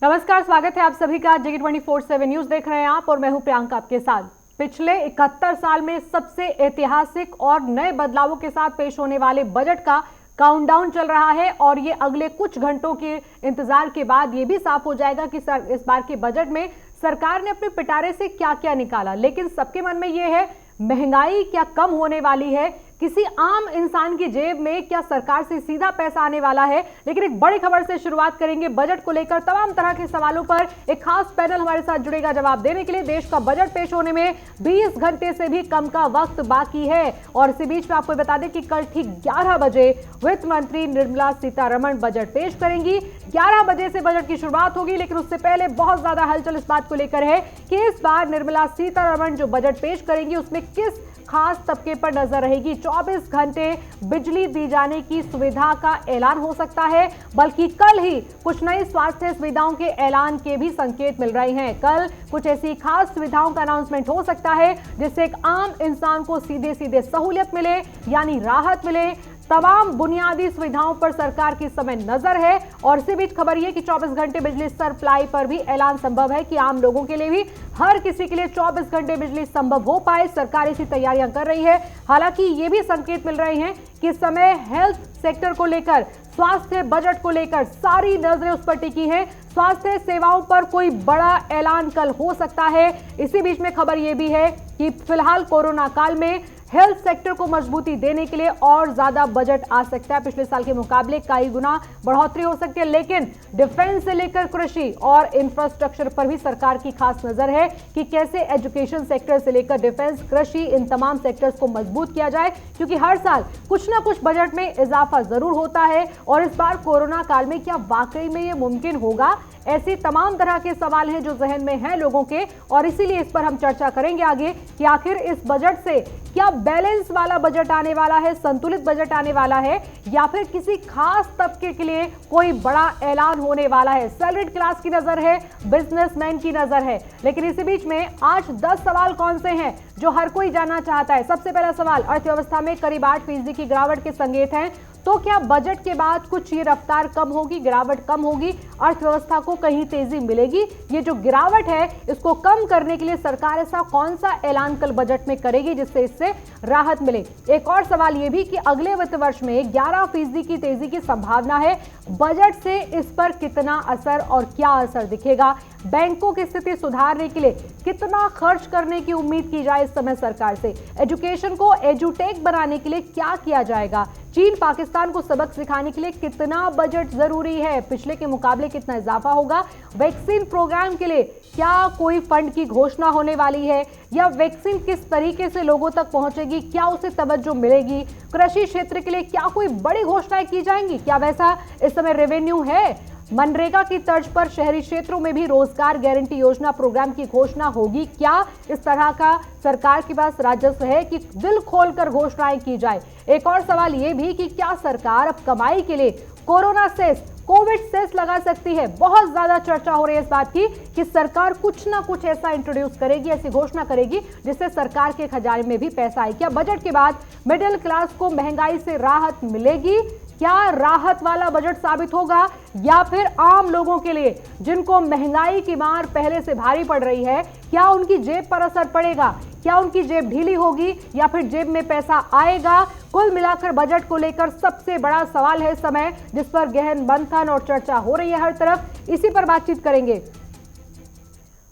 नमस्कार, स्वागत है आप सभी का। जगी 24/7 न्यूज देख रहे हैं आप और मैं हूं प्रियंका आपके साथ। पिछले 71 साल में सबसे ऐतिहासिक और नए बदलावों के साथ पेश होने वाले बजट का काउंटडाउन चल रहा है और ये अगले कुछ घंटों के इंतजार के बाद ये भी साफ हो जाएगा कि इस बार के बजट में सरकार ने अपने पिटारे से क्या क्या निकाला। लेकिन सबके मन में ये है, महंगाई क्या कम होने वाली है? किसी आम इंसान की जेब में क्या सरकार से सीधा पैसा आने वाला है? लेकिन एक बड़ी खबर से शुरुआत करेंगे। बजट को लेकर तमाम तरह के सवालों पर एक खास पैनल हमारे साथ जुड़ेगा जवाब देने के लिए। देश का बजट पेश होने में 20 घंटे से भी कम का वक्त बाकी है और इसी बीच में आपको बता दें कि कल ठीक 11 बजे वित्त मंत्री निर्मला सीतारमण बजट पेश करेंगी। 11 बजे से बजट की शुरुआत होगी, लेकिन उससे पहले बहुत ज्यादा हलचल इस बात को लेकर है कि इस बार निर्मला सीतारमण जो बजट पेश करेंगी उसमें किस खास तबके पर नजर रहेगी। 24 घंटे बिजली दी जाने की सुविधा का ऐलान हो सकता है, बल्कि कल ही कुछ नई स्वास्थ्य सुविधाओं के ऐलान के भी संकेत मिल रहे हैं। कल कुछ ऐसी खास सुविधाओं का अनाउंसमेंट हो सकता है जिससे एक आम इंसान को सीधे सीधे सहूलियत मिले, यानी राहत मिले। तमाम बुनियादी सुविधाओं पर सरकार की समय नजर है और इसी बीच खबर यह कि 24 घंटे बिजली सप्लाई पर भी ऐलान संभव है कि आम लोगों के लिए भी, हर किसी के लिए 24 घंटे बिजली संभव हो पाए। सरकार इसी तैयारियां कर रही है। हालांकि ये भी संकेत मिल रहे हैं कि इस समय हेल्थ सेक्टर को लेकर, स्वास्थ्य बजट को लेकर सारी नजरें उस पर टिकी हैं। स्वास्थ्य सेवाओं पर कोई बड़ा ऐलान कल हो सकता है। इसी बीच में खबर यह भी है कि फिलहाल कोरोना काल में हेल्थ सेक्टर को मजबूती देने के लिए और ज्यादा बजट आ सकता है। पिछले साल के मुकाबले कई गुना बढ़ोतरी हो सकती है, लेकिन डिफेंस से लेकर कृषि और इंफ्रास्ट्रक्चर पर भी सरकार की खास नजर है कि कैसे एजुकेशन सेक्टर से लेकर डिफेंस, कृषि, इन तमाम सेक्टर्स को मजबूत किया जाए, क्योंकि हर साल कुछ ना कुछ बजट में इजाफा जरूर होता है। और इस बार कोरोना काल में क्या वाकई में ये मुमकिन होगा? ऐसे तमाम तरह के सवाल हैं जो जहन में हैं लोगों के, और इसीलिए इस पर हम चर्चा करेंगे आगे कि आखिर इस बजट से क्या बैलेंस वाला बजट आने वाला है, संतुलित बजट आने वाला है, या फिर किसी खास तबके के लिए कोई बड़ा ऐलान होने वाला है। सैलरीड क्लास की नजर है, बिजनेसमैन की नजर है। लेकिन इसी बीच में आज 10 सवाल कौन से हैं जो हर कोई जानना चाहता है। सबसे पहला सवाल, अर्थव्यवस्था में करीब 8% की गिरावट के संकेत हैं, तो क्या बजट के बाद कुछ ये रफ्तार कम होगी, गिरावट कम होगी, अर्थव्यवस्था को कहीं तेजी मिलेगी? ये जो गिरावट है इसको कम करने के लिए सरकार ऐसा कौन सा ऐलान कल बजट में करेगी जिससे इससे राहत मिले? एक और सवाल ये भी कि अगले वित्त वर्ष में 11% की तेजी की संभावना है, बजट से इस पर कितना असर और क्या असर दिखेगा? बैंकों की स्थिति सुधारने के लिए कितना खर्च करने की उम्मीद की जाए इस समय सरकार से? एजुकेशन को एजुटेक बनाने के लिए क्या किया जाएगा? चीन पाकिस्तान को सबक सिखाने के लिए कितना बजट जरूरी है, पिछले के मुकाबले कितना इजाफा होगा? वैक्सीन प्रोग्राम के लिए क्या कोई फंड की घोषणा होने वाली है, या वैक्सीन किस तरीके से लोगों तक पहुंचेगी, क्या उसे तवज्जो मिलेगी? कृषि क्षेत्र के लिए क्या कोई बड़ी घोषणाएं की जाएंगी? क्या वैसा इस समय रेवेन्यू है? मनरेगा की तर्ज पर शहरी क्षेत्रों में भी रोजगार गारंटी योजना प्रोग्राम की घोषणा होगी? क्या इस तरह का सरकार के पास राजस्व है कि दिल खोलकर घोषणाएं की जाए? एक और सवाल यह भी कि क्या सरकार अब कमाई के लिए कोरोना सेस, कोविड सेस लगा सकती है? बहुत ज्यादा चर्चा हो रही है इस बात की कि सरकार कुछ ना कुछ ऐसा इंट्रोड्यूस करेगी, ऐसी घोषणा करेगी जिससे सरकार के खजाने में भी पैसा आए। क्या बजट के बाद मिडिल क्लास को महंगाई से राहत मिलेगी? क्या राहत वाला बजट साबित होगा, या फिर आम लोगों के लिए जिनको महंगाई की मार पहले से भारी पड़ रही है, क्या उनकी जेब पर असर पड़ेगा? क्या उनकी जेब ढीली होगी या फिर जेब में पैसा आएगा? कुल मिलाकर बजट को लेकर सबसे बड़ा सवाल है इस समय, जिस पर गहन मंथन और चर्चा हो रही है हर तरफ। इसी पर बातचीत करेंगे।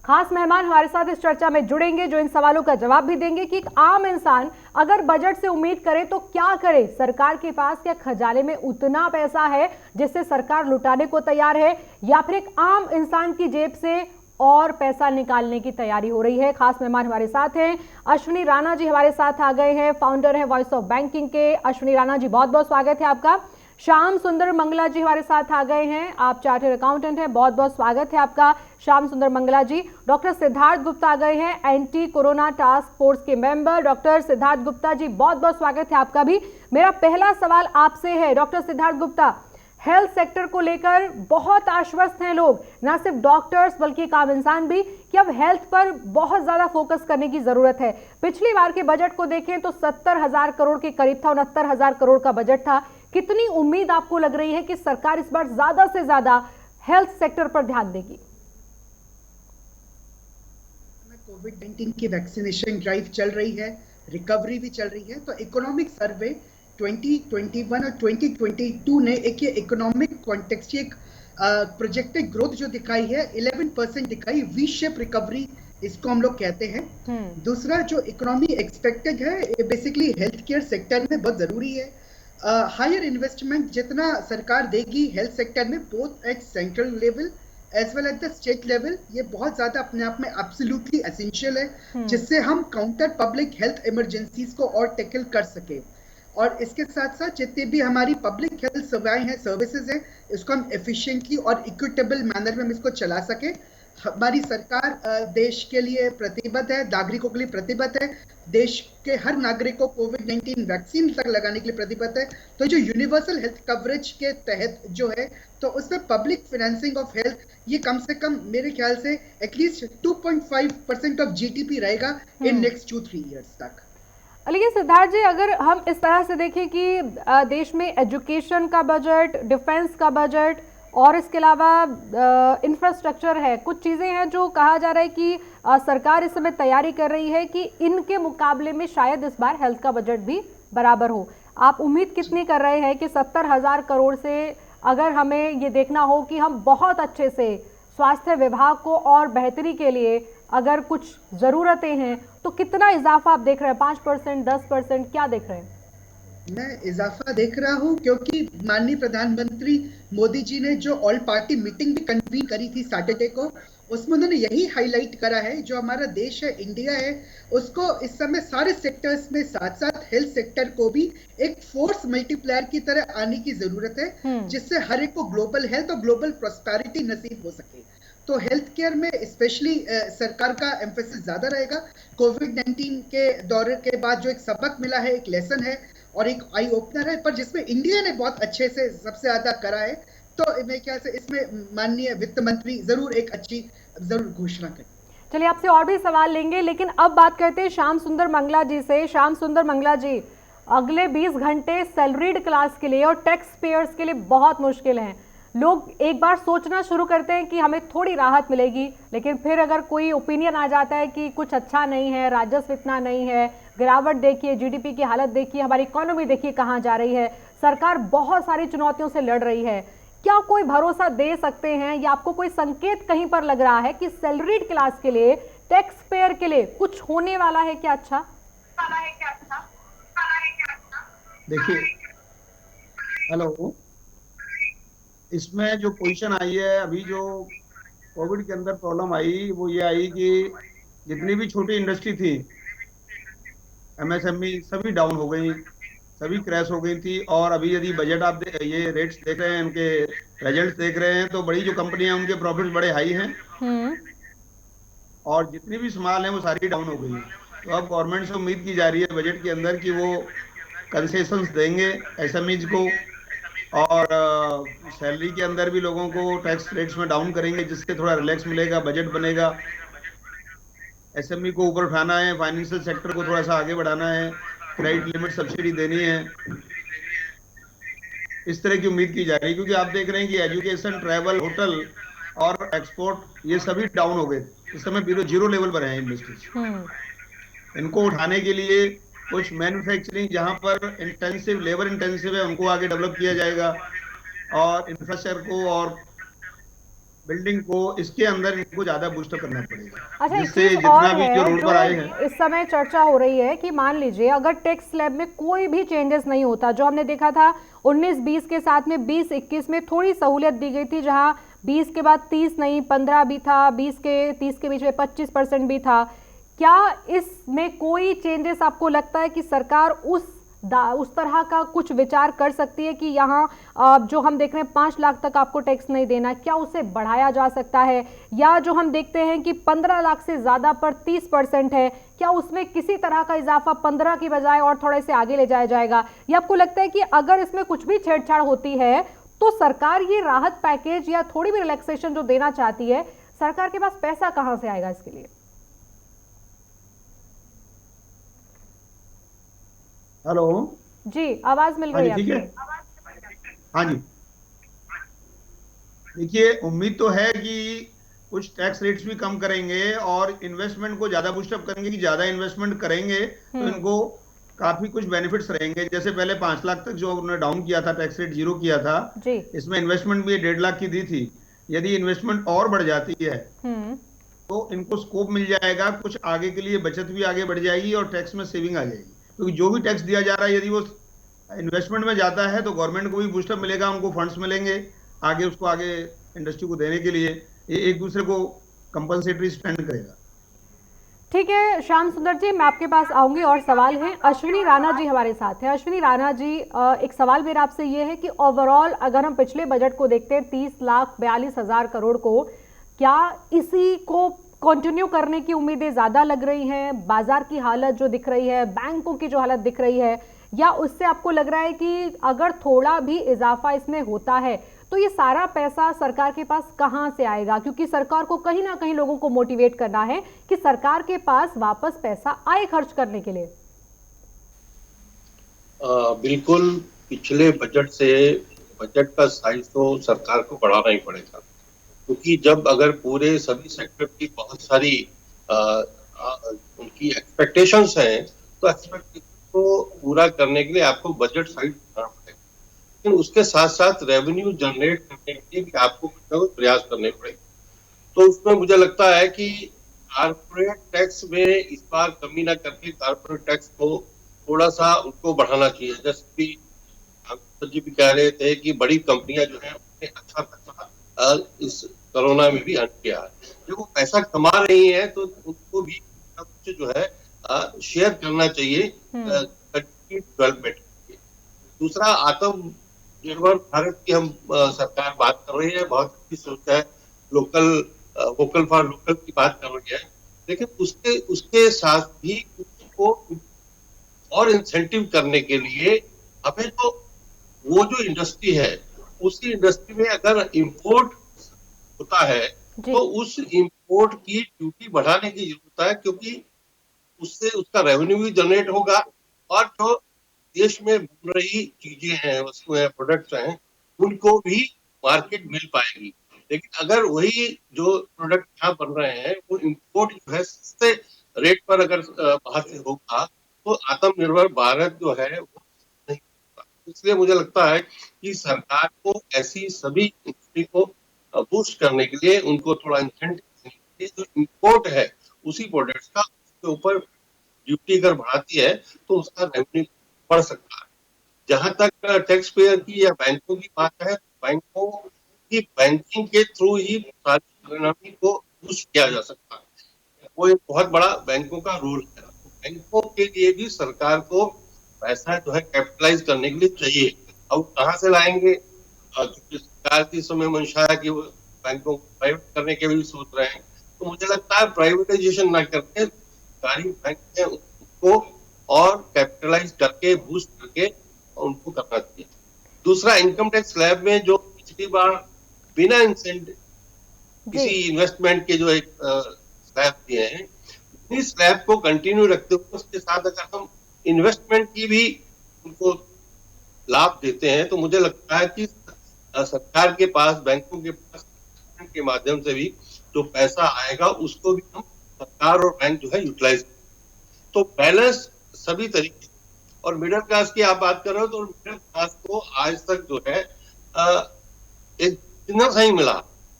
खास मेहमान हमारे साथ इस चर्चा में जुड़ेंगे जो इन सवालों का जवाब भी देंगे कि एक आम इंसान अगर बजट से उम्मीद करे तो क्या करे? सरकार के पास क्या खजाने में उतना पैसा है जिससे सरकार लुटाने को तैयार है, या फिर एक आम इंसान की जेब से और पैसा निकालने की तैयारी हो रही है? खास मेहमान हमारे साथ हैं। अश्विनी राणा जी हमारे साथ आ गए हैं, फाउंडर है वॉइस ऑफ बैंकिंग के। अश्विनी राणा जी, बहुत बहुत स्वागत है आपका। श्याम सुंदर मंगला जी हमारे साथ आ गए हैं, आप चार्टर्ड अकाउंटेंट हैं, बहुत बहुत स्वागत है आपका श्याम सुंदर मंगला जी। डॉक्टर सिद्धार्थ गुप्ता आ गए हैं, एंटी कोरोना टास्क फोर्स के मेंबर। डॉक्टर सिद्धार्थ गुप्ता जी, बहुत बहुत स्वागत है आपका भी। मेरा पहला सवाल आपसे है doctor Siddharth Gupta, health sector को लेकर बहुत आश्वस्त हैं लोग, ना सिर्फ डॉक्टर्स बल्कि एक आम इंसान भी, कि अब हेल्थ पर बहुत ज्यादा फोकस करने की जरूरत है। पिछली बार के बजट को देखें तो 70,000 करोड़ के करीब था, 69,000 करोड़ का बजट था। कितनी उम्मीद आपको लग रही है कि सरकार इस बार ज्यादा से ज्यादा हेल्थ सेक्टर पर ध्यान देगी? कोविड-19 की वैक्सीनेशन ड्राइव चल रही है, रिकवरी भी चल रही है, तो इकोनॉमिक सर्वे 2021 और 2022 ने एक ये इकोनॉमिक कॉन्टेक्स्ट, एक प्रोजेक्टेड ग्रोथ जो दिखाई है 11% दिखाई, वी शेप रिकवरी इसको हम लोग कहते हैं। दूसरा जो इकोनॉमी एक्सपेक्टेड है बेसिकली हेल्थ केयर सेक्टर में बहुत जरूरी है। हायर इन्वेस्टमेंट जितना सरकार देगी हेल्थ सेक्टर में, both at central level as well at the state level, ये बहुत ज्यादा अपने आप में एब्सोल्युटली एसेंशियल है, जिससे हम काउंटर पब्लिक हेल्थ इमरजेंसीज को और टैकल कर सके। और इसके साथ साथ जितने भी हमारी पब्लिक हेल्थ सेवाएं हैं, सर्विसेज हैं, इसको हम एफिशिएंटली और इक्विटेबल मैनर में हम इसको चला सके। हमारी सरकार देश के लिए प्रतिबद्ध है, नागरिकों के लिए प्रतिबद्ध है, देश के हर नागरिक को कोविड-19 वैक्सीन तक लगाने के लिए प्रतिबद्ध है। तो जो यूनिवर्सल हेल्थ कवरेज के तहत जो है, तो उसमें पब्लिक फाइनेंसिंग ऑफ हेल्थ ये कम से कम मेरे ख्याल से एटलीस्ट 2.5% ऑफ जीडीपी रहेगा इन नेक्स्ट 2-3 इयर्स तक। लेकिन सिद्धार्थ जी, अगर हम इस तरह से देखें कि देश में एजुकेशन का बजट, डिफेंस का बजट और इसके अलावा इंफ्रास्ट्रक्चर है, कुछ चीज़ें हैं जो कहा जा रहा है कि सरकार इस समय तैयारी कर रही है कि इनके मुकाबले में शायद इस बार हेल्थ का बजट भी बराबर हो। आप उम्मीद कितनी कर रहे हैं कि 70,000 करोड़ से अगर हमें ये देखना हो कि हम बहुत अच्छे से स्वास्थ्य विभाग को और बेहतरी के लिए अगर कुछ ज़रूरतें हैं तो कितना इजाफा आप देख रहे हैं? 5%, 10%, क्या देख रहे हैं? मैं इजाफा देख रहा हूं, क्योंकि माननीय प्रधानमंत्री मोदी जी ने जो ऑल पार्टी मीटिंग भी कन्वीन करी थी सैटरडे को, उसमें उन्होंने यही हाईलाइट करा है, जो हमारा देश है, इंडिया है, उसको इस समय सारे सेक्टर्स में साथ साथ हेल्थ सेक्टर को भी एक फोर्स मल्टीप्लायर की तरह आने की जरूरत है, जिससे हर एक को ग्लोबल हेल्थ और ग्लोबल प्रॉस्पेरिटी नसीब हो सके। तो हेल्थ केयर में स्पेशली सरकार का एम्फेसिस ज्यादा रहेगा। कोविड-19 के दौरे के बाद जो एक सबक मिला है, एक लेसन है और एक आई ओपनर है, पर जिसमें इंडिया ने बहुत अच्छे से सबसे ज्यादा करा है, तो मेरे ख्याल से इसमें माननीय वित्त मंत्री जरूर एक अच्छी जरूर घोषणा करें। चलिए, आपसे और भी सवाल लेंगे, लेकिन अब बात करते हैं श्याम सुंदर मंगला जी से। श्याम सुंदर मंगला जी, अगले 20 घंटे सैलरीड क्लास के लिए और टैक्स पेयर्स के लिए बहुत मुश्किल हैं। लोग एक बार सोचना शुरू करते हैं कि हमें थोड़ी राहत मिलेगी, लेकिन फिर अगर कोई ओपिनियन आ जाता है कि कुछ अच्छा नहीं है, राजस्व इतना नहीं है, गिरावट देखिए, जीडीपी की हालत देखिए, हमारी इकोनॉमी देखिए कहाँ जा रही है, सरकार बहुत सारी चुनौतियों से लड़ रही है, क्या कोई भरोसा दे सकते हैं या आपको कोई संकेत कहीं पर लग रहा है कि सैलरीड क्लास के लिए, टैक्स पेयर के लिए कुछ होने वाला है क्या अच्छा? देखिए, हेलो, इसमें जो पोजीशन आई है अभी, जो कोविड के अंदर प्रॉब्लम आई, वो ये आई कि जितनी भी छोटी इंडस्ट्री थी, एमएसएमई, सभी डाउन हो गई, सभी क्रैश हो गई थी। और अभी यदि बजट आप ये रेट्स देख रहे हैं, उनके रिजल्ट्स देख रहे हैं, तो बड़ी जो कंपनियां उनके प्रॉफिट्स बड़े हाई हैं, और जितनी भी स्मॉल हैं वो सारी डाउन हो गई। तो अब गवर्नमेंट से उम्मीद की जा रही है बजट के अंदर कि वो कंसेशंस देंगे एसएमईज को, और सैलरी के अंदर भी लोगों को टैक्स रेट्स में डाउन करेंगे, जिससे थोड़ा रिलैक्स मिलेगा, बजट बनेगा। एसएमई को ऊपर उठाना है, फाइनेंशियल सेक्टर को थोड़ा सा आगे बढ़ाना है, क्रेडिट लिमिट सब्सिडी देनी है, इस तरह की उम्मीद की जा रही है। क्योंकि आप देख रहे हैं कि एजुकेशन, ट्रैवल, होटल और एक्सपोर्ट ये सभी डाउन हो गए, इस समय जीरो लेवल पर है इंडस्ट्रीज। इनको उठाने के लिए कुछ मैन्युफैक्चरिंग जहां पर इंटेंसिव, लेबर इंटेंसिव है, उनको आगे डेवलप किया जाएगा, और इंफ्रास्ट्रक्चर को और बिल्डिंग को इसके अंदर इनको ज्यादा बूस्टअप करना पड़ेगा। अच्छा, एक जिससे चीज जितना और भी जो है रोड जो पर आए हैं, इस समय चर्चा हो रही है कि मान लीजिए अगर टैक्स स्लैब में कोई भी चेंजेस नहीं होता, जो हमने देखा था 19-20 के साथ में 20-21 में थोड़ी सहूलियत दी गई थी, जहां 20 के बाद 30 नहीं 15 भी था, 20 के 30 के बीच में 25% भी था, क्या इसमें कोई चेंजेस आपको लगता है कि सरकार उस तरह का कुछ विचार कर सकती है कि यहाँ जो हम देख रहे हैं 5 लाख तक आपको टैक्स नहीं देना, क्या उसे बढ़ाया जा सकता है? या जो हम देखते हैं कि 15 लाख से ज़्यादा पर 30% है, क्या उसमें किसी तरह का इजाफा 15 की बजाय और थोड़े से आगे ले जाया जाएगा? या आपको लगता है कि अगर इसमें कुछ भी छेड़छाड़ होती है तो सरकार ये राहत पैकेज या थोड़ी भी रिलैक्सेशन जो देना चाहती है, सरकार के पास पैसा कहाँ से आएगा इसके लिए? हेलो जी, आवाज मिल रही है ठीक है, आपकी? हाँ जी। देखिए, उम्मीद तो है कि कुछ टैक्स रेट्स भी कम करेंगे और इन्वेस्टमेंट को ज्यादा बूस्टअप करेंगे, कि ज्यादा इन्वेस्टमेंट करेंगे तो हम्म। इनको काफी कुछ बेनिफिट्स रहेंगे। जैसे पहले 5 लाख तक जो उन्होंने डाउन किया था, टैक्स रेट 0 किया था, जी। इसमें इन्वेस्टमेंट भी 1.5 लाख की दी थी। यदि इन्वेस्टमेंट और बढ़ जाती है हम्म। तो इनको स्कोप मिल जाएगा, कुछ आगे के लिए बचत भी आगे बढ़ जाएगी और टैक्स में सेविंग आ जाएगी। क्योंकि जो भी टैक्स दिया जा रहा है, यदि वो इन्वेस्टमेंट में जाता है तो गवर्नमेंट को भी बूस्टअप मिलेगा, उनको फंड्स मिलेंगे आगे, उसको आगे इंडस्ट्री को देने के लिए। ये एक दूसरे को कंपनसेटरी स्टैंड करेगा। ठीक है श्याम सुंदर जी, मैं आपके पास आऊंगी और सवाल है। अश्विनी राणा जी हमारे साथ हैं। अश्विनी राणा जी, एक सवाल मेरा आपसे ये है कि ओवरऑल अगर हम पिछले बजट को देखते हैं 30,42,000 करोड़ को, क्या इसी को कंटिन्यू करने की उम्मीदें ज्यादा लग रही हैं? बाजार की हालत जो दिख रही है, बैंकों की जो हालत दिख रही है, या उससे आपको लग रहा है कि अगर थोड़ा भी इजाफा इसमें होता है तो ये सारा पैसा सरकार के पास कहां से आएगा? क्योंकि सरकार को कहीं ना कहीं लोगों को मोटिवेट करना है कि सरकार के पास वापस पैसा आए खर्च करने के लिए। बिल्कुल। पिछले बजट से बजट का साइज तो सरकार को बढ़ाना ही पड़ेगा, क्योंकि जब अगर पूरे सभी सेक्टर की बहुत सारी उनकी एक्सपेक्टेशंस हैं, तो एक्सपेक्टेशन को पूरा करने के लिए आपको बजट साइज बढ़ाना पड़ेगा। लेकिन उसके साथ साथ रेवेन्यू जनरेट करने के लिए भी आपको कुछ ना कुछ प्रयास करने पड़ेंगे। तो उसमें मुझे लगता है कि कारपोरेट टैक्स में इस बार कमी ना करके कारपोरेट टैक्स को थोड़ा सा उनको बढ़ाना चाहिए। जैसे कि जी भी कह रहे थे कि बड़ी कंपनियां जो है उन्हें अच्छा पैसा इस कोरोना में भी अर्न किया है। जब वो पैसा कमा रही है तो उनको भी कुछ जो है शेयर करना चाहिए डेवलपमेंट के लिए। दूसरा, आत्मनिर्भर भारत की हम सरकार बात कर रही है, बहुत अच्छी सोच है, लोकल वोकल फॉर लोकल की बात कर रही है, लेकिन उसके उसके साथ भी उसको और इंसेंटिव करने के लिए हमें तो वो जो इंडस्ट्री है, उसी इंडस्ट्री में अगर इंपोर्ट होता है तो उस इंपोर्ट की ड्यूटी बढ़ाने की जरूरत है, क्योंकि उससे उसका रेवेन्यू भी जनरेट होगा और जो देश में बन रही चीजें हैं, वस्तुएं, प्रोडक्ट्स हैं, उनको भी मार्केट मिल पाएगी। लेकिन अगर वही जो प्रोडक्ट यहाँ बन रहे हैं वो इंपोर्ट जो है सस्ते रेट पर अगर बाहर से होगा तो आत्मनिर्भर भारत जो है वो नहीं होगा। इसलिए मुझे लगता है कि सरकार को ऐसी सभी इंडस्ट्री को बूस्ट करने के लिए उनको थोड़ा इंसेंटिव, जो इंपोर्ट है उसी प्रोडक्ट्स का, उसके ऊपर ड्यूटी अगर बढ़ाती है तो उसका रेवेन्यू बढ़ सकता है। जहां तक टैक्स पेयर की या बैंकों की बात है, बैंकों की बैंकिंग के थ्रू ही सारी इकोनॉमी को बूस्ट किया जा सकता है। वो एक बहुत बड़ा बैंकों का रोल है। बैंकों के लिए भी सरकार को पैसा जो है कैपिटलाइज करने के लिए चाहिए। अब कहाँ से लाएंगे? क्योंकि सरकार की समय मंशा है कि वो बैंकों को प्राइवेट करने के भी सोच रहे हैं। तो मुझे लगता है प्राइवेटाइजेशन ना करके सरकारी बैंक है उनको और कैपिटलाइज करके बूस्ट करके उनको करना चाहिए। दूसरा, इनकम टैक्स स्लैब में जो पिछली बार बिना इंसेंटिव किसी इन्वेस्टमेंट के जो एक स्लैब दिए हैं, इस स्लैब को कंटिन्यू रखते हुए उसके साथ अगर हम इन्वेस्टमेंट की भी उनको लाभ देते हैं तो मुझे लगता है कि सरकार के पास, बैंकों के पास के माध्यम से भी जो पैसा आएगा उसको भी हम सरकार और बैंक जो है यूटिलाइज, तो बैलेंस सभी तरीके। और मिडिल क्लास की आप बात कर रहे हो तो मिडिल क्लास को आज तक जो है एक सिग्नल सही मिला,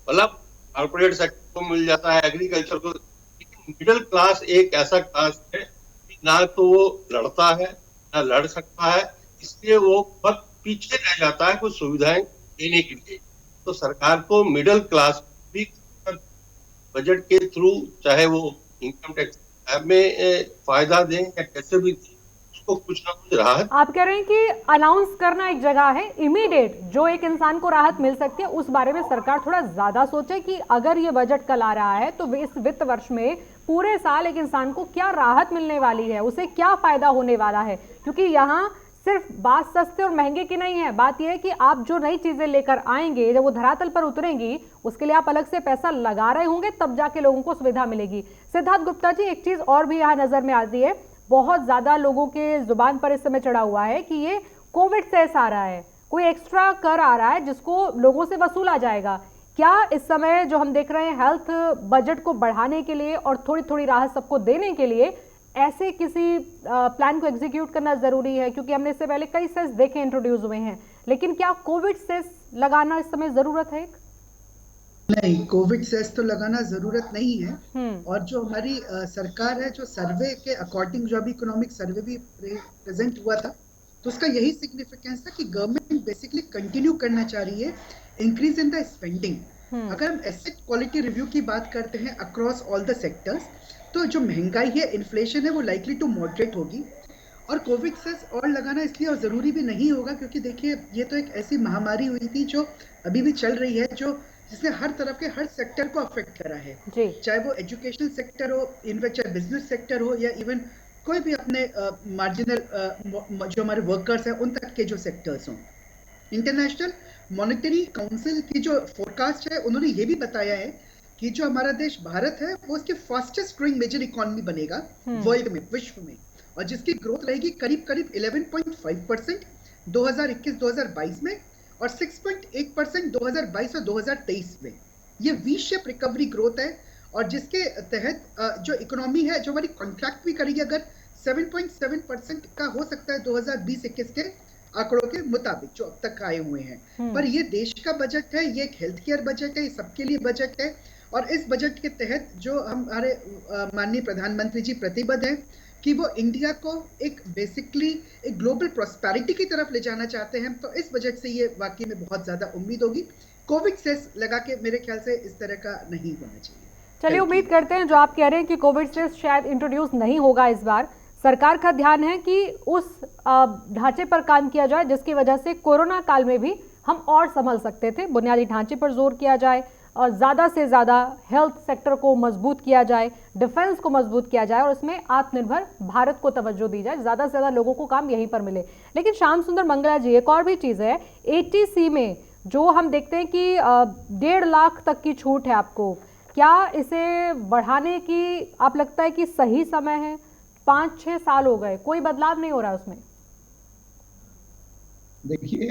मतलब कॉर्पोरेट सेक्टर को मिल जाता है, एग्रीकल्चर को, लेकिन मिडिल क्लास एक ऐसा क्लास है कि ना तो वो लड़ता है ना लड़ सकता है, इसलिए वो बहुत पीछे रह जाता है कुछ सुविधाएं देने के लिए। तो सरकार को मिडिल क्लास भी बजट के थ्रू, चाहे वो इनकम टैक्स में फायदा दें या कैसे भी दें, उसको कुछ ना कुछ राहत। आप कह रहे हैं कि अनाउंस करना एक जगह है, इमीडिएट जो एक इंसान को राहत मिल सकती है उस बारे में सरकार थोड़ा ज्यादा सोचे कि अगर ये बजट कल आ रहा है तो इस वित्त वर्ष में पूरे साल एक इंसान को क्या राहत मिलने वाली है, उसे क्या फायदा होने वाला है। क्योंकि यहाँ सिर्फ बात सस्ते और महंगे की नहीं है, बात यह है कि आप जो नई चीजें लेकर आएंगे, जब वो धरातल पर उतरेंगी, उसके लिए आप अलग से पैसा लगा रहे होंगे, तब जाके लोगों को सुविधा मिलेगी। सिद्धार्थ गुप्ता जी, एक चीज और भी यहाँ नजर में आती है, बहुत ज्यादा लोगों के जुबान पर इस समय चढ़ा हुआ है कि ये कोविड सेस आ रहा है, कोई एक्स्ट्रा कर आ रहा है जिसको लोगों से वसूला जाएगा। क्या इस समय जो हम देख रहे हैं हेल्थ बजट को बढ़ाने के लिए और थोड़ी थोड़ी राहत सबको देने के लिए ऐसे किसी प्लान को एग्जीक्यूट करना जरूरी है? क्योंकि हमने इससे पहले कई सेस देखे इंट्रोड्यूस हुए हैं, लेकिन क्या कोविड सेस लगाना इस समय जरूरत है? नहीं, कोविड सेस तो लगाना जरूरत नहीं है। और जो हमारी सरकार है, जो सर्वे के अकॉर्डिंग जो अभी इकोनॉमिक सर्वे भी प्रेजेंट हुआ था, तो उसका यही सिग्निफिकेंस था कि गवर्नमेंट बेसिकली कंटिन्यू करना चाह रही है इंक्रीज इन द स्पेंडिंग। अगर हम एसेट क्वालिटी रिव्यू की बात करते हैं अक्रॉस ऑल द सेक्टर्स, तो जो महंगाई है, इन्फ्लेशन है, वो लाइकली टू मॉडरेट होगी। और कोविड सेस और लगाना इसलिए और ज़रूरी भी नहीं होगा क्योंकि देखिए ये तो एक ऐसी महामारी हुई थी जो अभी भी चल रही है, जो जिसने हर तरफ के हर सेक्टर को अफेक्ट करा है, चाहे वो एजुकेशनल सेक्टर हो, चाहे बिजनेस सेक्टर हो, या इवन कोई भी अपने मार्जिनल जो हमारे वर्कर्स हैं उन तक के जो सेक्टर्स हों। इंटरनेशनल मॉनेटरी काउंसिल की जो फोरकास्ट है, उन्होंने ये भी बताया है कि जो हमारा देश भारत है वो उसके फास्टेस्ट ग्रोइंग मेजर इकोनॉमी बनेगा वर्ल्ड में, विश्व में, और जिसकी ग्रोथ रहेगी करीब करीब 11.5% 2021-2022 में और 6.8% 2022 और 2023 में। ये वी शेप रिकवरी ग्रोथ है, और जिसके तहत जो इकोनॉमी है, जो हमारी कॉन्ट्रैक्ट भी करेगी अगर 7.7% का हो सकता है 2020-21 के आंकड़ों के मुताबिक जो अब तक आए हुए हैं। पर ये देश का बजट है, ये एक हेल्थ केयर बजट है, ये सबके लिए बजट है। और इस बजट के तहत जो हमारे माननीय प्रधानमंत्री जी प्रतिबद्ध हैं कि वो इंडिया को एक बेसिकली एक ग्लोबल प्रॉस्पेरिटी की तरफ ले जाना चाहते हैं, तो इस बजट से ये वाकई में बहुत ज्यादा उम्मीद होगी। कोविड सेस लगा के मेरे ख्याल से इस तरह का नहीं होना चाहिए। चलिए, उम्मीद करते हैं जो आप कह रहे हैं कि कोविड सेस शायद इंट्रोड्यूस नहीं होगा इस बार। सरकार का ध्यान है कि उस ढांचे पर काम किया जाए जिसकी वजह से कोरोना काल में भी हम और संभल सकते थे। बुनियादी ढांचे पर जोर किया जाए और ज़्यादा से ज़्यादा हेल्थ सेक्टर को मजबूत किया जाए, डिफेंस को मजबूत किया जाए और उसमें आत्मनिर्भर भारत को तवज्जो दी जाए, ज़्यादा से ज़्यादा लोगों को काम यहीं पर मिले। लेकिन श्याम सुंदर मंगला जी, एक और भी चीज़ है, ATC में जो हम देखते हैं कि 1.5 लाख तक की छूट है आपको, क्या इसे बढ़ाने की आप लगता है कि सही समय है? 5-6 साल हो गए, कोई बदलाव नहीं हो रहा उसमें। देखिए,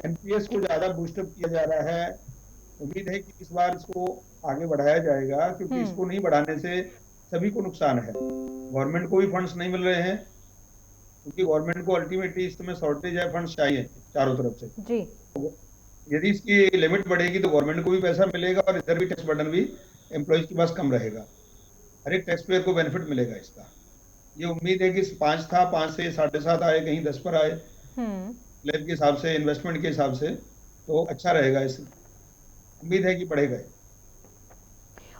NPS को ज्यादा बूस्टअप किया जा रहा है। उम्मीद है कि इस बार इसको आगे बढ़ाया जाएगा, क्योंकि इसको नहीं बढ़ाने से सभी को नुकसान है। गवर्नमेंट को भी फंड्स नहीं मिल रहे हैं, क्योंकि गवर्नमेंट को अल्टीमेटली इस समय शॉर्टेज है, फंड्स चाहिए चारों तरफ से जी। यदि इसकी लिमिट बढ़ेगी तो गवर्नमेंट को भी पैसा मिलेगा और इधर भी टैक्स बर्डन भी एम्प्लॉयज के पास कम रहेगा, हर एक टैक्स पेयर को बेनिफिट मिलेगा इसका। ये उम्मीद है कि 5 था, 5 से 7.5 आए, कहीं 10 पर आए, स्लैब के हिसाब से, इन्वेस्टमेंट के हिसाब से, तो अच्छा रहेगा। इस उम्मीद है कि बढ़ेगा।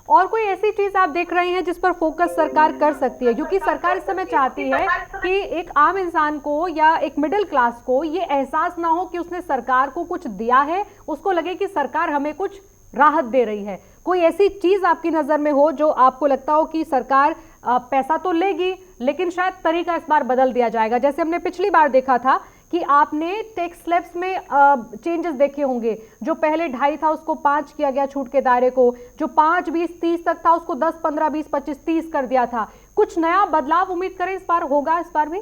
और कोई ऐसी चीज आप देख रहे हैं जिस पर फोकस सरकार कर सकती है? क्योंकि सरकार इस समय चाहती है कि एक आम इंसान को या एक मिडिल क्लास को ये एहसास ना हो कि उसने सरकार को कुछ दिया है, उसको लगे कि सरकार हमें कुछ राहत दे रही है। कोई ऐसी चीज आपकी नजर में हो जो आपको लगता हो कि सरकार पैसा तो लेगी लेकिन शायद तरीका इस बार बदल दिया जाएगा? जैसे हमने पिछली बार देखा था कि आपने टैक्स स्लैब्स में चेंजेस देखे होंगे, जो पहले 2.5 था उसको 5 किया गया छूट के दायरे को, जो 5, 20, 30 तक था उसको 10, 15, 20, 25, 30 कर दिया था। कुछ नया बदलाव उम्मीद करें इस बार होगा? इस बार भी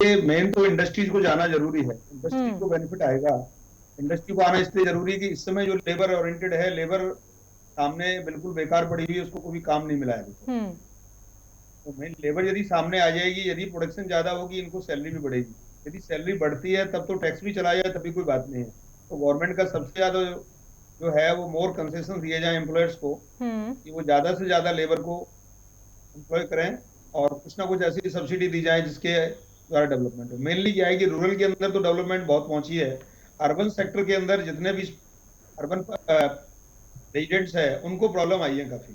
ये मेन तो इंडस्ट्रीज को जाना जरूरी है, इंडस्ट्री को बेनिफिट आएगा। इंडस्ट्री को आना इसलिए जरूरी है कि इस समय जो लेबर ओरिएंटेड है, लेबर सामने बिल्कुल बेकार पड़ी हुई है, उसको कोई काम नहीं मिला है। तो मेन लेबर यदि सामने आ जाएगी, यदि प्रोडक्शन ज्यादा होगी, इनको सैलरी भी बढ़ेगी। यदि सैलरी बढ़ती है तब तो टैक्स भी चला जाए तभी कोई बात नहीं है। तो गवर्नमेंट का सबसे ज्यादा जो है वो मोर कंसेशन दिए जाए एम्प्लॉयर्स को, कि वो ज्यादा से ज्यादा लेबर को एम्प्लॉय करें और कुछ ना कुछ ऐसी सब्सिडी दी जाए जिसके द्वारा डेवलपमेंट हो। मेनली क्या है कि रूरल के अंदर तो डेवलपमेंट बहुत पहुंची है, अर्बन सेक्टर के अंदर जितने भी अर्बन रेजिडेंट्स है उनको प्रॉब्लम आई है काफी,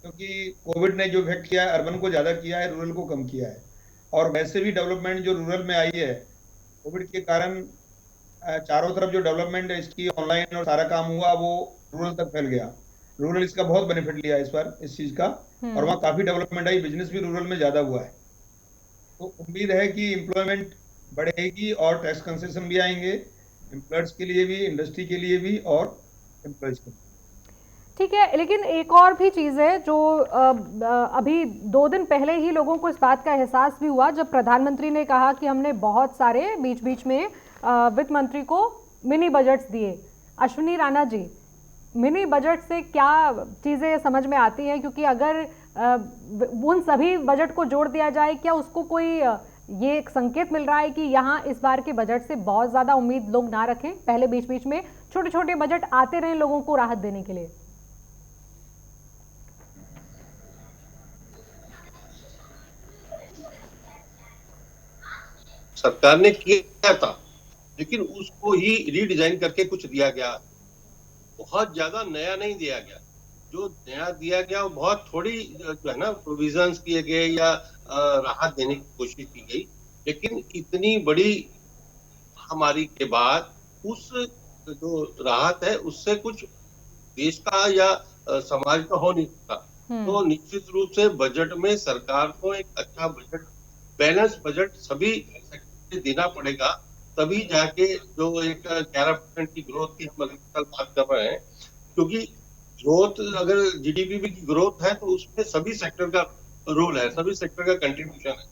क्योंकि कोविड ने जो इफेक्ट किया है अर्बन को ज्यादा किया है, रूरल को कम किया है। और वैसे भी डेवलपमेंट जो रूरल में आई है कोविड के कारण, चारों तरफ जो डेवलपमेंट है इसकी ऑनलाइन और सारा काम हुआ वो रूरल तक फैल गया। रूरल इसका बहुत बेनिफिट लिया इस बार इस चीज का, और वहाँ काफी डेवलपमेंट आई, बिजनेस भी रूरल में ज्यादा हुआ है। तो उम्मीद है कि एम्प्लॉयमेंट बढ़ेगी और टैक्स कंसेशन भी आएंगे, एम्प्लॉयर्स के लिए भी, इंडस्ट्री के लिए भी और एम्प्लॉयज के लिए। ठीक है, लेकिन एक और भी चीज़ है जो अभी 2 दिन पहले ही लोगों को इस बात का एहसास भी हुआ जब प्रधानमंत्री ने कहा कि हमने बहुत सारे बीच बीच में वित्त मंत्री को मिनी बजट्स दिए अश्विनी राणा जी, मिनी बजट से क्या चीजें समझ में आती हैं, क्योंकि अगर उन सभी बजट को जोड़ दिया जाए, क्या उसको कोई ये एक संकेत मिल रहा है कि यहाँ इस बार के बजट से बहुत ज्यादा उम्मीद लोग ना रखें, पहले बीच बीच में छोटे छोटे बजट आते रहे लोगों को राहत देने के लिए? सरकार ने किया था, लेकिन उसको ही रीडिजाइन करके कुछ दिया गया, बहुत ज्यादा नया नहीं दिया गया। जो नया दिया गया वो बहुत थोड़ी जो है ना प्रोविजंस किए गए या राहत देने की कोशिश की गई, लेकिन इतनी बड़ी महामारी के बाद उस जो राहत है उससे कुछ देश का या समाज का हो नहीं सकता। तो निश्चित रूप से बजट में सरकार को एक अच्छा बजट, बैलेंस बजट सभी सेक्टर से देना पड़ेगा, तभी जाके जो एक 11% की ग्रोथ की हम कल बात कर रहे हैं, क्योंकि ग्रोथ अगर जीडीपी की ग्रोथ है तो उसमें सभी सेक्टर का रोल है, सभी सेक्टर का कंट्रीब्यूशन है।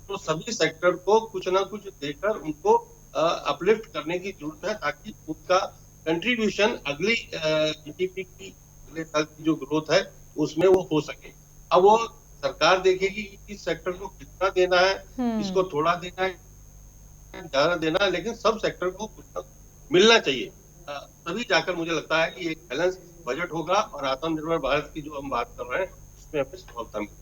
तो सभी सेक्टर को कुछ ना कुछ देकर उनको अपलिफ्ट करने की जरूरत है, ताकि उनका कंट्रीब्यूशन अगली जीडीपी की अगले साल की जो ग्रोथ है उसमें वो हो सके। अब वो सरकार देखेगी कि इस सेक्टर को कितना देना है, इसको थोड़ा देना है, ज्यादा देना है, लेकिन सब सेक्टर को कुछ मिलना चाहिए, तभी जाकर मुझे लगता है कि एक बैलेंस बजट होगा और आत्मनिर्भर भारत की जो हम बात कर रहे हैं उसमें हमें सफलता मिलेगी।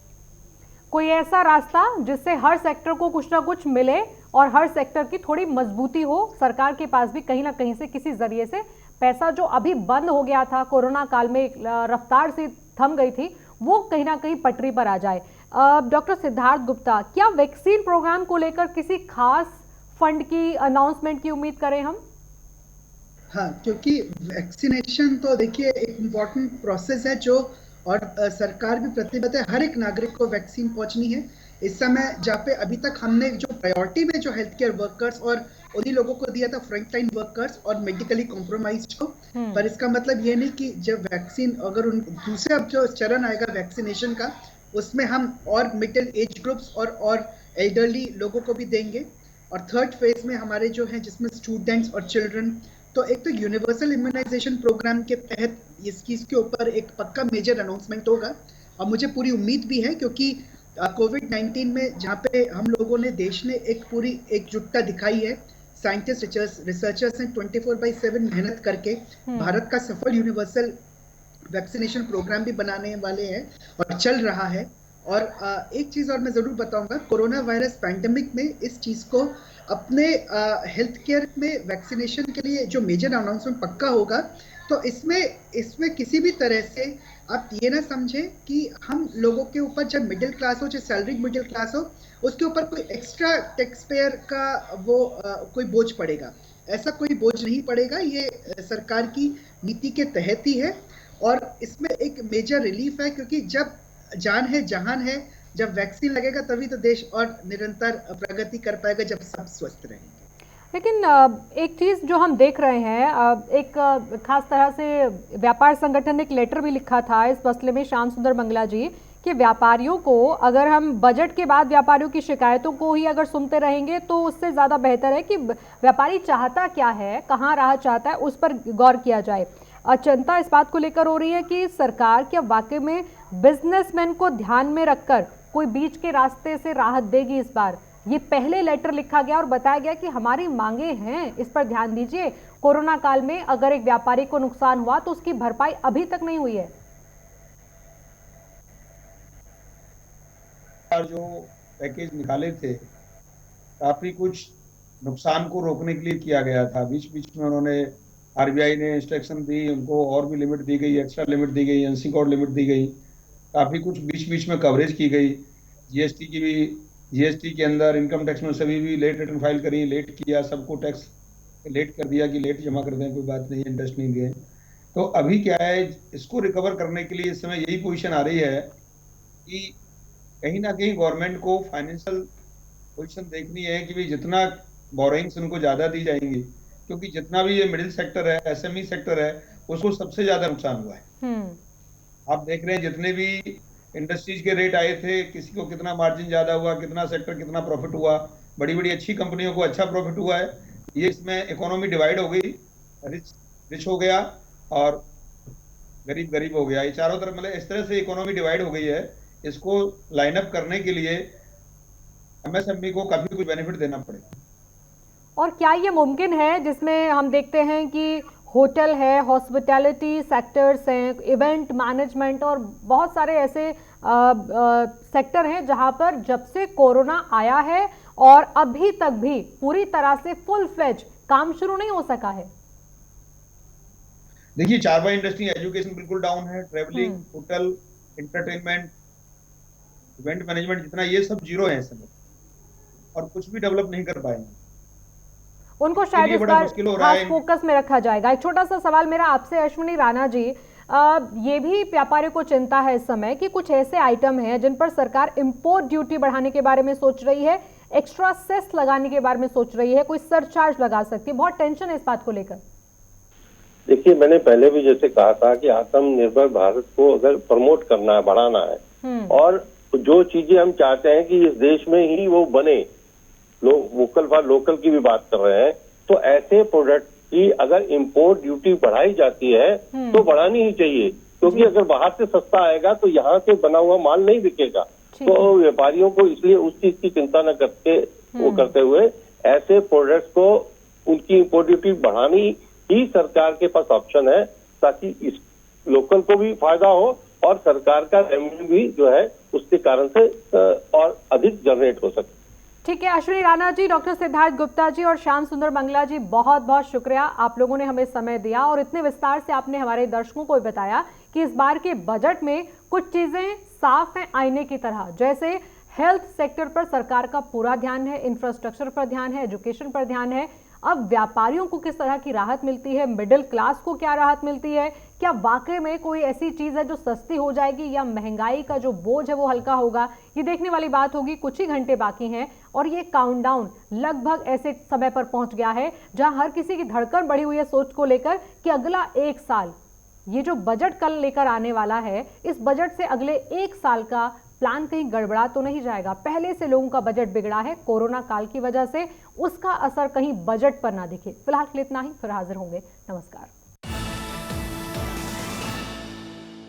कोई ऐसा रास्ता जिससे हर सेक्टर को कुछ ना कुछ मिले और हर सेक्टर की थोड़ी मजबूती हो, सरकार के पास भी कहीं ना कहीं से किसी जरिए से पैसा जो अभी बंद हो गया था कोरोना काल में, रफ्तार से थम गई थी, वो कहीं ना कहीं पटरी पर आ जाए। डॉक्टर सिद्धार्थ गुप्ता, क्या वैक्सीन प्रोग्राम को लेकर किसी खास फंड की अनाउंसमेंट की उम्मीद करें हम? हाँ, क्योंकि वैक्सीनेशन तो देखिए एक इम्पॉर्टेंट प्रोसेस है जो, और सरकार भी प्रतिबद्ध है हर एक नागरिक को वैक्सीन पहुंचनी है। इस समय जहाँ पे अभी तक हमने जो प्रायोरिटी में जो हेल्थ केयर वर्कर्स और उन्हीं लोगों को दिया था, फ्रंटलाइन वर्कर्स और मेडिकली कॉम्प्रोमाइज्ड को, पर इसका मतलब ये नहीं कि जब वैक्सीन अगर उन दूसरे अब जो चरण आएगा वैक्सीनेशन का, उसमें हम और मिडिल एज ग्रुप्स और एल्डरली लोगों को भी देंगे, और थर्ड फेज में हमारे जो हैं जिसमें स्टूडेंट्स और चिल्ड्रन। तो एक तो यूनिवर्सल इम्यूनाइजेशन प्रोग्राम के तहत इस चीज़ के ऊपर एक पक्का मेजर अनाउंसमेंट होगा, और मुझे पूरी उम्मीद भी है, क्योंकि कोविड-19 में जहाँ पे हम लोगों ने, देश ने एक पूरी एकजुटता दिखाई है, साइंटिस्ट रिसर्चर्स ने 24/7 मेहनत करके भारत का सफल यूनिवर्सल वैक्सीनेशन प्रोग्राम भी बनाने वाले हैं और चल रहा है। और एक चीज़ और मैं ज़रूर बताऊंगा, कोरोना वायरस पैंडेमिक में इस चीज़ को अपने हेल्थ केयर में वैक्सीनेशन के लिए जो मेजर अनाउंसमेंट पक्का होगा, तो इसमें किसी भी तरह से आप ये ना समझें कि हम लोगों के ऊपर, जब मिडिल क्लास हो, चाहे सैलरीड मिडिल क्लास हो, उसके ऊपर कोई एक्स्ट्रा टैक्स पेयर का वो कोई बोझ पड़ेगा। ऐसा कोई बोझ नहीं पड़ेगा, ये सरकार की नीति के तहत ही है, और इसमें एक मेजर रिलीफ है, क्योंकि जब जान है जहान है, जब वैक्सीन लगेगा तभी तो देश और निरंतर प्रगति कर पाएगा, जब सब स्वस्थ रहेंगे। लेकिन एक चीज़ जो हम देख रहे हैं, एक खास तरह से व्यापार संगठन ने एक लेटर भी लिखा था इस मसले में, श्याम सुंदर मंगला जी, कि व्यापारियों को, अगर हम बजट के बाद व्यापारियों की शिकायतों को ही अगर सुनते रहेंगे तो उससे ज़्यादा बेहतर है कि व्यापारी चाहता क्या है, कहाँ राहत चाहता है, उस पर गौर किया जाए। चिंता इस बात को लेकर हो रही है कि सरकार क्या वाकई में बिजनेसमैन को ध्यान में रखकर कोई बीच के रास्ते से राहत देगी इस बार? ये पहले लेटर लिखा गया और बताया गया कि हमारी मांगे हैं, इस पर ध्यान दीजिए। कोरोना काल में अगर एक व्यापारी को नुकसान हुआ तो उसकी भरपाई अभी तक नहीं हुई है। जो पैकेज निकाले थे, काफी कुछ नुकसान को रोकने के लिए किया गया था। बीच बीच में उन्होंने, आरबीआई ने इंस्ट्रक्शन दी, उनको और भी लिमिट दी गई, एक्स्ट्रा लिमिट दी गई, अनसिक्योर्ड लिमिट दी गई, काफी कुछ बीच बीच में कवरेज की गई। जीएसटी की भी, जीएसटी के अंदर इनकम टैक्स में सभी भी लेट रिटर्न फाइल करी, लेट किया, सबको टैक्स लेट कर दिया कि लेट जमा कर दें, कोई बात नहीं, इंटरेस्ट नहीं दिए। तो अभी क्या है, इसको रिकवर करने के लिए इस समय यही पोजीशन आ रही है कि कहीं ना कहीं गवर्नमेंट को फाइनेंशियल पोजीशन देखनी है कि भाई जितना बोरोइंग्स उनको ज्यादा दी जाएंगी, क्योंकि जितना भी ये मिडिल सेक्टर है, एसएमई सेक्टर है, उसको सबसे ज्यादा नुकसान हुआ है। आप देख रहे हैं जितने भी इंडस्ट्रीज के रेट आए थे, किसी को कितना मार्जिन ज्यादा हुआ, कितना सेक्टर कितना प्रॉफिट हुआ, बड़ी बड़ी अच्छी कंपनियों को अच्छा प्रॉफिट हुआ है। ये इसमें इकोनॉमी डिवाइड हो गई, रिच रिच हो गया और गरीब गरीब हो गया। ये चारों तरफ मतलब इस तरह से इकोनॉमी डिवाइड हो गई है। इसको लाइन अप करने के लिए एमएसएमई को काफी कुछ बेनिफिट देना पड़ेगा। और क्या ये मुमकिन है, जिसमें हम देखते हैं कि होटल है, हॉस्पिटैलिटी सेक्टर्स हैं, इवेंट मैनेजमेंट और बहुत सारे ऐसे सेक्टर हैं जहां पर जब से कोरोना आया है और अभी तक भी पूरी तरह से फुल फ्लेज काम शुरू नहीं हो सका है? देखिए, 4 इंडस्ट्री, एजुकेशन बिल्कुल डाउन है, travelling, hotel, entertainment, event management, जितना ये सब जीरो है इस समय और कुछ भी डेवलप नहीं कर पाएंगे। उनको शायद इस बार खास फोकस में रखा जाएगा। एक छोटा सा सवाल मेरा आपसे अश्विनी राणा जी, ये भी व्यापारियों को चिंता है इस समय कि कुछ ऐसे आइटम हैं जिन पर सरकार इंपोर्ट ड्यूटी बढ़ाने के बारे में सोच रही है, एक्स्ट्रा सेस लगाने के बारे में सोच रही है, कोई सरचार्ज लगा सकती है। बहुत टेंशन है इस बात को लेकर। देखिए, मैंने पहले भी जैसे कहा था कि आत्मनिर्भर भारत को अगर प्रमोट करना है, बढ़ाना है और जो चीजें हम चाहते हैं कि इस देश में ही वो बने, वोकल फॉर लोकल की भी बात कर रहे हैं, तो ऐसे प्रोडक्ट की अगर इंपोर्ट ड्यूटी बढ़ाई जाती है तो बढ़ानी ही चाहिए, क्योंकि अगर बाहर से सस्ता आएगा तो यहाँ से बना हुआ माल नहीं बिकेगा। तो व्यापारियों को इसलिए उस चीज की चिंता न करके वो करते हुए ऐसे प्रोडक्ट्स को उनकी इंपोर्ट ड्यूटी बढ़ानी ही सरकार के पास ऑप्शन है, ताकि इस लोकल को भी फायदा हो और सरकार का रेवेन्यू भी जो है उसके कारण से और अधिक जनरेट हो सके। ठीक है अश्विनी राणा जी, डॉक्टर सिद्धार्थ गुप्ता जी और श्याम सुंदर मंगला जी, बहुत बहुत शुक्रिया, आप लोगों ने हमें समय दिया और इतने विस्तार से आपने हमारे दर्शकों को बताया कि इस बार के बजट में कुछ चीजें साफ हैं आईने की तरह। जैसे हेल्थ सेक्टर पर सरकार का पूरा ध्यान है, इंफ्रास्ट्रक्चर पर ध्यान है, एजुकेशन पर ध्यान है। अब व्यापारियों को किस तरह की राहत मिलती है, मिडिल क्लास को क्या राहत मिलती है, क्या वाकई में कोई ऐसी चीज है जो सस्ती हो जाएगी या महंगाई का जो बोझ है वो हल्का होगा, ये देखने वाली बात होगी। कुछ ही घंटे बाकी हैं और ये काउंटडाउन लगभग ऐसे समय पर पहुंच गया है जहां हर किसी की धड़कन बढ़ी हुई है सोच को लेकर कि अगला 1 साल, ये जो बजट कल लेकर आने वाला है, इस बजट से अगले 1 साल का प्लान कहीं गड़बड़ा तो नहीं जाएगा। पहले से लोगों का बजट बिगड़ा है कोरोना काल की वजह से, उसका असर कहीं बजट पर ना दिखे। फिलहाल इतना ही, फिर हाजिर होंगे। नमस्कार।